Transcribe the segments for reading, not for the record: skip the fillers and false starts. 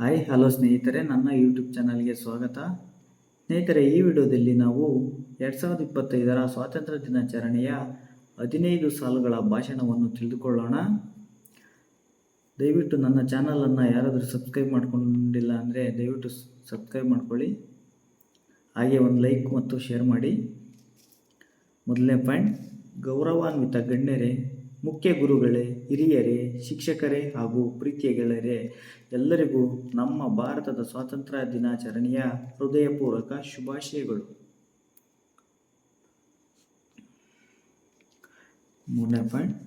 Hi hello ಸ್ನೇಹಿತರೆ, ನನ್ನ YouTube ಚಾನಲ್ಗೆ ಸ್ವಾಗತ. ಸ್ನೇಹಿತರೆ, ಈ ವಿಡಿಯೋದಲ್ಲಿ ನಾವು 2025ರ ಸ್ವಾತಂತ್ರ್ಯ ದಿನಾಚರಣೆಯ 15 ಸಾಲುಗಳ ಭಾಷಣವನ್ನು ತಿಳಿದುಕೊಳ್ಳೋಣ. ದಯವಿಟ್ಟು ನನ್ನ ಚಾನಲನ್ನು ಯಾರಾದರೂ ಸಬ್ಸ್ಕ್ರೈಬ್ ಮಾಡ್ಕೊಂಡಿಲ್ಲ ಅಂದರೆ ದಯವಿಟ್ಟು ಸಬ್ಸ್ಕ್ರೈಬ್ ಮಾಡ್ಕೊಳ್ಳಿ. ಹಾಗೆ ಒಂದು ಲೈಕ್ ಮತ್ತು ಶೇರ್ ಮಾಡಿ. ಮೊದಲನೇ ಪಾಯಿಂಟ್, ಗೌರವಾನ್ವಿತ ಗಣ್ಯರೇ, ಮುಖ್ಯ ಗುರುಗಳೇ, ಹಿರಿಯರೇ, ಶಿಕ್ಷಕರೇ ಹಾಗೂ ಪ್ರೀತಿಯ ಗೆಳೆಯರೇ, ಎಲ್ಲರಿಗೂ ನಮ್ಮ ಭಾರತದ ಸ್ವಾತಂತ್ರ್ಯ ದಿನಾಚರಣೆಯ ಹೃದಯಪೂರ್ವಕ ಶುಭಾಶಯಗಳು. ಮೂರನೇ ಪಾಯಿಂಟ್,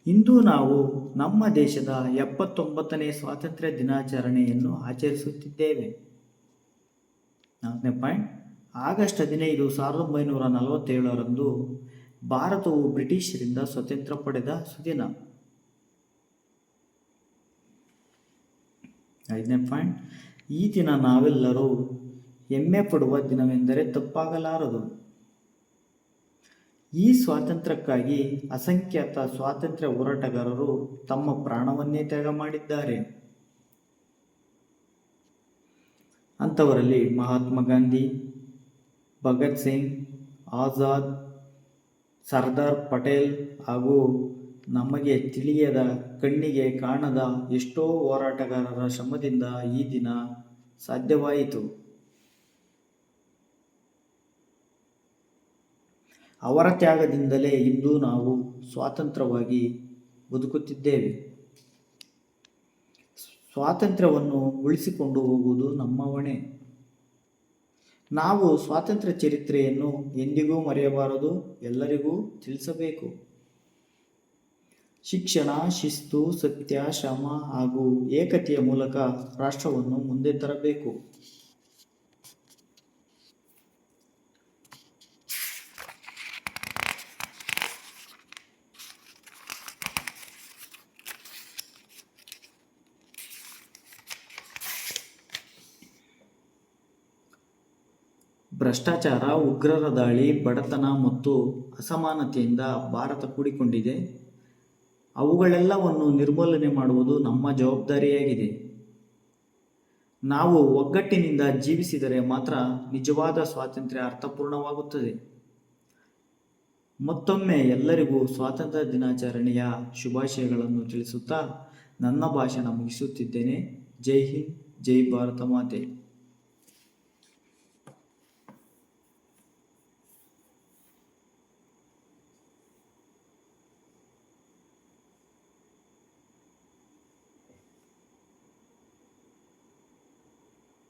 ಇಂದು ನಾವು ನಮ್ಮ ದೇಶದ 79ನೇ ಸ್ವಾತಂತ್ರ್ಯ ದಿನಾಚರಣೆಯನ್ನು ಆಚರಿಸುತ್ತಿದ್ದೇವೆ. ನಾಲ್ಕನೇ ಪಾಯಿಂಟ್, ಆಗಸ್ಟ್ 15, 1947ರಂದು ಭಾರತವು ಬ್ರಿಟಿಷರಿಂದ ಸ್ವಾತಂತ್ರ್ಯ ಪಡೆದ ಸುದಿನ. ಐದನೇ ಪಾಯಿಂಟ್, ಈ ದಿನ ನಾವೆಲ್ಲರೂ ಹೆಮ್ಮೆ ಪಡುವ ದಿನವೆಂದರೆ ತಪ್ಪಾಗಲಾರದು. ಈ ಸ್ವಾತಂತ್ರ್ಯಕ್ಕಾಗಿ ಅಸಂಖ್ಯಾತ ಸ್ವಾತಂತ್ರ್ಯ ಹೋರಾಟಗಾರರು ತಮ್ಮ ಪ್ರಾಣವನ್ನೇ ತ್ಯಾಗ ಮಾಡಿದ್ದಾರೆ. ಅಂಥವರಲ್ಲಿ ಮಹಾತ್ಮ ಗಾಂಧಿ, ಭಗತ್ ಸಿಂಗ್, ಆಜಾದ್, ಸರ್ದಾರ್ ಪಟೇಲ್ ಹಾಗೂ ನಮಗೆ ತಿಳಿಯದ, ಕಣ್ಣಿಗೆ ಕಾಣದ ಎಷ್ಟೋ ಹೋರಾಟಗಾರರ ಶ್ರಮದಿಂದ ಈ ದಿನ ಸಾಧ್ಯವಾಯಿತು. ಅವರ ತ್ಯಾಗದಿಂದಲೇ ಇಂದು ನಾವು ಸ್ವತಂತ್ರವಾಗಿ ಬದುಕುತ್ತಿದ್ದೇವೆ. ಸ್ವಾತಂತ್ರ್ಯವನ್ನು ಉಳಿಸಿಕೊಂಡು ಹೋಗುವುದು ನಮ್ಮ ಹೊಣೆ. ನಾವು ಸ್ವಾತಂತ್ರ್ಯ ಚರಿತ್ರೆಯನ್ನು ಎಂದಿಗೂ ಮರೆಯಬಾರದು, ಎಲ್ಲರಿಗೂ ತಿಳಿಸಬೇಕು. ಶಿಕ್ಷಣ, ಶಿಸ್ತು, ಸತ್ಯ, ಶ್ರಮ ಹಾಗೂ ಏಕತೆಯ ಮೂಲಕ ರಾಷ್ಟ್ರವನ್ನು ಮುಂದೆ ತರಬೇಕು. ಭ್ರಷ್ಟಾಚಾರ, ಉಗ್ರರ ದಾಳಿ, ಬಡತನ ಮತ್ತು ಅಸಮಾನತೆಯಿಂದ ಭಾರತ ಕೂಡಿಕೊಂಡಿದೆ. ಅವುಗಳೆಲ್ಲವನ್ನು ನಿರ್ಮೂಲನೆ ಮಾಡುವುದು ನಮ್ಮ ಜವಾಬ್ದಾರಿಯಾಗಿದೆ. ನಾವು ಒಗ್ಗಟ್ಟಿನಿಂದ ಜೀವಿಸಿದರೆ ಮಾತ್ರ ನಿಜವಾದ ಸ್ವಾತಂತ್ರ್ಯ ಅರ್ಥಪೂರ್ಣವಾಗುತ್ತದೆ. ಮತ್ತೊಮ್ಮೆ ಎಲ್ಲರಿಗೂ ಸ್ವಾತಂತ್ರ್ಯ ದಿನಾಚರಣೆಯ ಶುಭಾಶಯಗಳನ್ನು ತಿಳಿಸುತ್ತಾ ನನ್ನ ಭಾಷಣ ಮುಗಿಸುತ್ತಿದ್ದೇನೆ. ಜೈ ಹಿಂದ್, ಜೈ ಭಾರತ ಮಾತೆ.